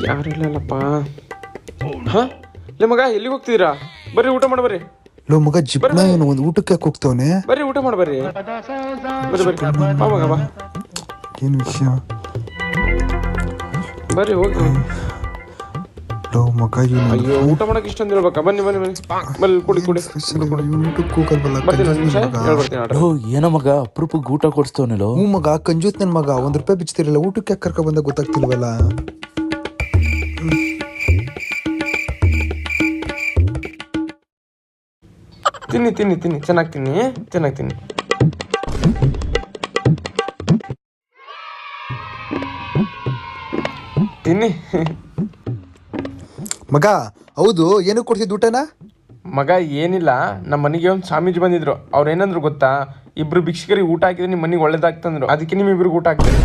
ಯಾರಿಲ್ಲಲ್ಲಪ್ಪ. ಹಾ ಲೇ ಮಗ ಎಲ್ಲಿಗೆ ಹೋಗ್ತಿದ್ದೀರಾ? ಬರ್ರಿ ಊಟ ಮಾಡಿ ಬರ್ರಿ. ಲೋ ಮಗ ಜಿಪ್ನ ಒಂದು ಊಟಕ್ಕೆ ಯಾಕೆ ಹೋಗ್ತಾವನೆ? ಬರ್ರಿ ಊಟ ಮಾಡಿ ಬರ್ರಿ. ಬರ್ರಿ ಬರ್ರಿ ಬಾ ಮಗ ಬಾ. ಏನು ವಿಷಯ? ಬರ್ರಿ ಹೋಗಿ. ಲೋ ಮಗ ಇವನು ಅಯ್ಯೋ ಊಟ ಮಾಡಕ್ಕೆ ಇಷ್ಟ ಅಂತ ಹೇಳ್ಬೇಕಾ? ಬನ್ನಿ ಬನ್ನಿ ಬನ್ನಿ ಬಲ್ಲಿ ಕುಡಿ ಕುಡಿ. ಊಟಕ್ಕೆ ಹೋಗಲ್ವಲ್ಲ? ಬರ್ತೀನಿ ಒಂದು ನಿಮಿಷ ಹೇಳ್ಬರ್ತೀನಿ ಆರ್ಡರ್. ಏನೋ ಮಗ ಅಪ್ರೂಪಕ್ಕೆ ಊಟ ಕೊಡಿಸ್ತವನಲ್ಲೋ. ಹ್ಞೂ ಮಗ ಕಂಜೂತ್ ನನ್ನ ಮಗ. ₹1 ಬಿಚ್ತಿರಲ್ಲ, ಊಟಕ್ಕೆ ಯಾಕೆ ಕರ್ಕೊ ಬಂದಾಗ ಗೊತ್ತಾಗ್ತಿಲ್ವಲ್ಲ? ತಿನ್ನಿ ತಿನ್ನಿ ತಿನ್ನಿ ಚೆನ್ನಾಗಿ ತಿನ್ನಿ ಚೆನ್ನಾಗಿ ತಿನ್ನಿ. ತಿನ್ನಿ ಮಗ ಹೌದು ಏನಕ್ಕೆ ಕೊಡ್ತಿದ್ದು ಊಟನ? ಮಗ ಏನಿಲ್ಲ, ನಮ್ಮ ಮನೆಗೆ ಒಂದು ಸ್ವಾಮೀಜಿ ಬಂದಿದ್ರು. ಅವ್ರು ಏನಂದ್ರು ಗೊತ್ತಾ, ಇಬ್ರು ಭಿಕ್ಷುಕರಿಗೆ ಊಟ ಹಾಕಿದ್ರೆ ನಿಮ್ಮ ಮನೆಗೆ ಒಳ್ಳೇದಾಗ್ತಂದ್ರು. ಅದಕ್ಕೆ ನಿಮ್ಮಿಬ್ರಿಗೆ ಊಟ ಹಾಕ್ತಾರೆ.